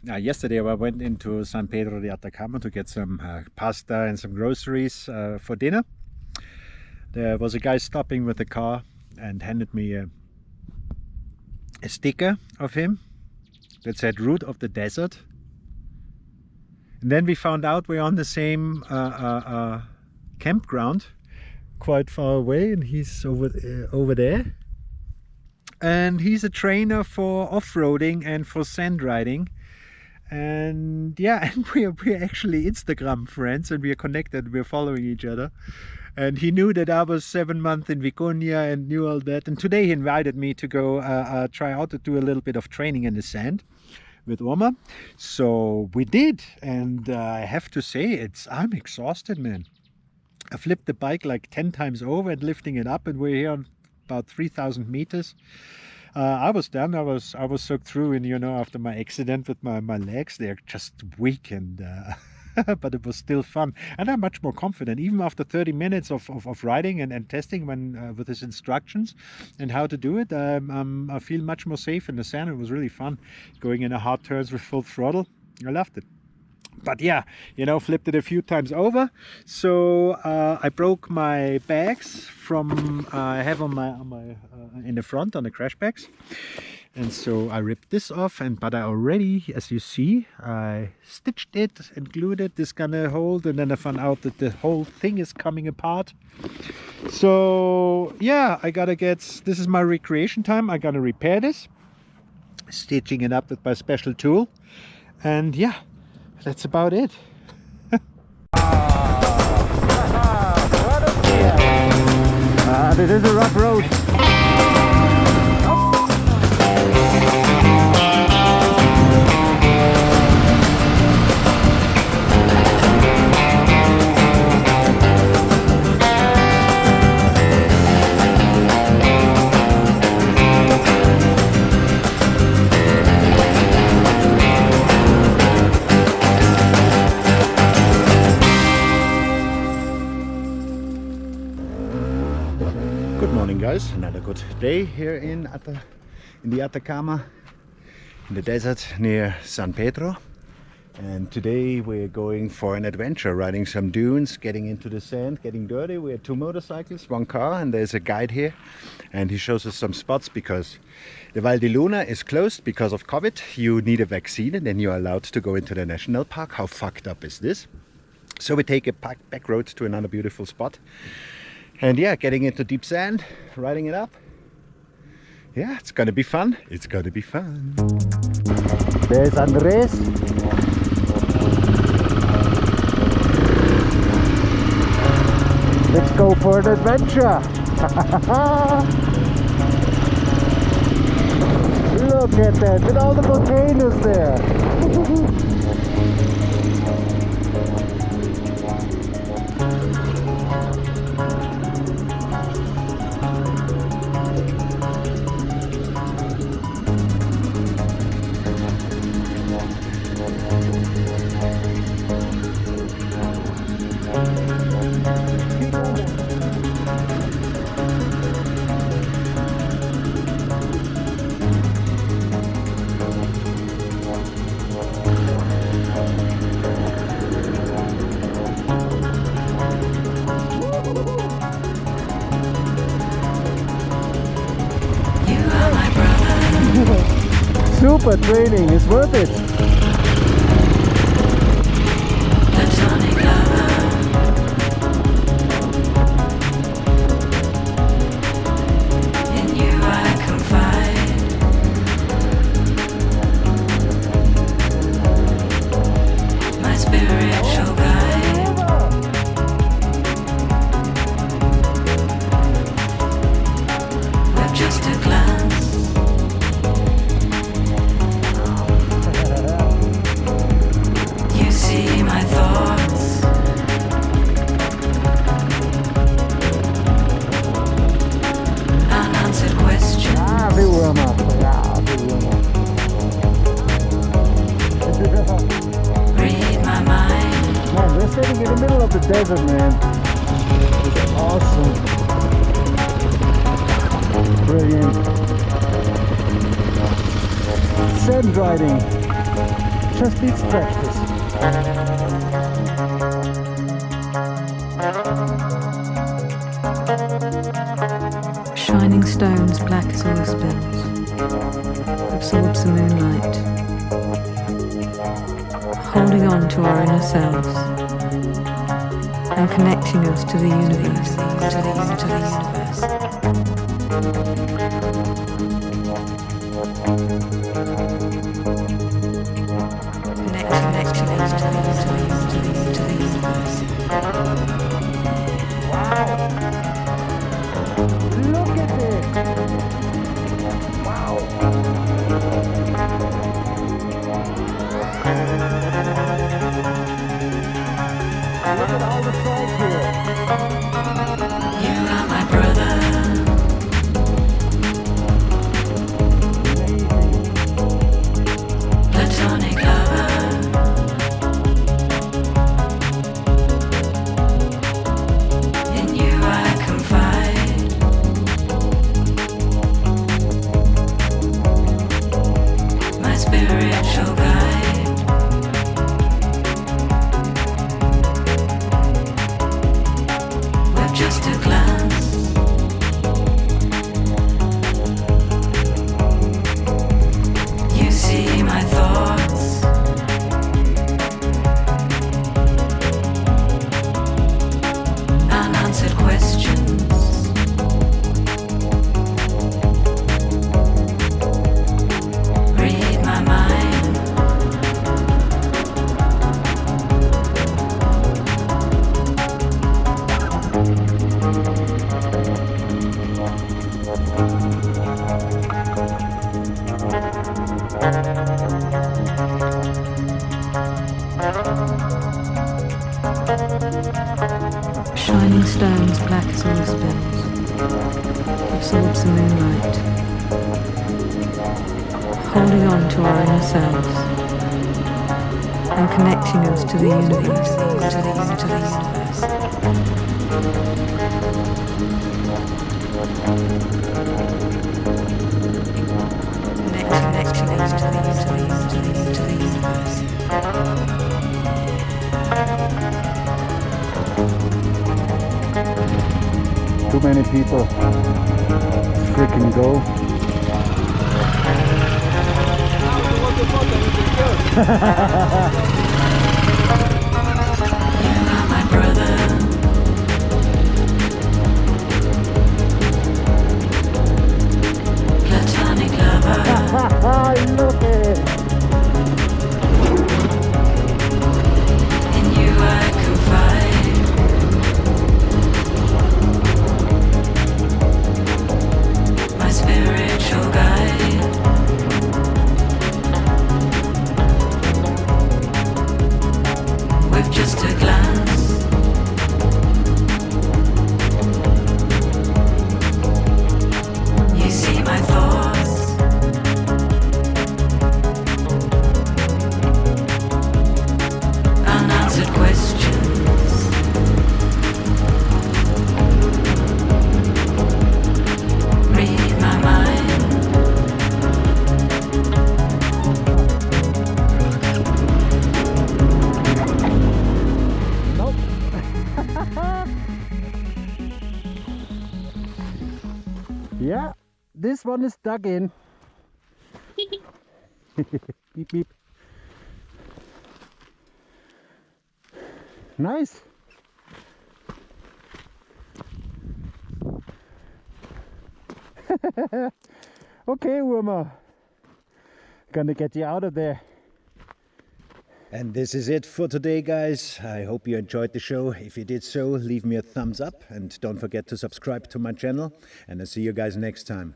Yesterday I went into San Pedro de Atacama to get some pasta and some groceries for dinner. There was a guy stopping with a car and handed me a sticker of him that said Route of the Desert. And then we found out we're on the same campground, quite far away, and he's over there. And he's a trainer for off-roading and for sand riding. And yeah, and we're actually Instagram friends, and we are connected, we're following each other. And he knew that I was 7 months in Vicuña and knew all that. And today he invited me to go try out to do a little bit of training in the sand with Oma. So we did, and I have to say, I'm exhausted, man. I flipped the bike like 10 times over and lifting it up, and we're here on about 3,000 meters. I was done. I was soaked through, and you know, after my accident with my legs, they're just weak, and but it was still fun, and I'm much more confident even after 30 minutes of riding and testing when with his instructions and how to do it. I feel much more safe in the sand. It was really fun going in the hard turns with full throttle. I loved it. But yeah, you know, flipped it a few times over. So I broke my bags from I have on my in the front on the crash bags, and so I ripped this off. But I already, as you see, I stitched it and glued it. This gonna hold, and then I found out that the whole thing is coming apart. So yeah, I gotta get. This is my recreation time. I gotta repair this, stitching it up with my special tool, and yeah. That's about it. This is a rough road. Good morning, guys. Another good day here in the Atacama, in the desert near San Pedro. And today we're going for an adventure, riding some dunes, getting into the sand, getting dirty. We have 2 motorcycles, 1 car, and there's a guide here, and he shows us some spots because the Valle is closed because of COVID. You need a vaccine and then you're allowed to go into the national park. How fucked up is this? So we take a back road to another beautiful spot. And yeah, getting into deep sand, riding it up. Yeah, it's gonna be fun. It's gonna be fun. There's Andres. Let's go for an adventure. Look at that, with all the volcanoes there. Super training, it's worth it. In you I confide. My spiritual guide. With just a glance. See my thoughts. Unanswered questions. Read my mind. Man, we're sitting in the middle of the desert, man. It's awesome. Brilliant. Sand riding. just needs practice. Shining stones, black as oil spills, absorbs the moonlight, holding on to our inner selves and connecting us to the universe, to the universe. Connecting us to the universe. Look at this! Wow! Look at all the sights here. You are my brother. Platonic lover. In you I confide. My spiritual guide. With just a glance, you see my thoughts. Unanswered questions. Read my mind. Shining stones, black as oil spills, absorbs the moonlight, holding on to our inner selves and connecting us to the universe, to the universe. Connecting us to the universe. Too many people. Freaking go. You are my brother. Platonic lover. Look at it. In you I confide. My spiritual guide. With just a glance, you see my thoughts. Unanswered questions. Read my mind. Nope. Yeah, this one is dug in. Beep beep. Nice. Okay, Wilma. Gonna get you out of there. And this is it for today, guys. I hope you enjoyed the show. If you did so, leave me a thumbs up and don't forget to subscribe to my channel. And I'll see you guys next time.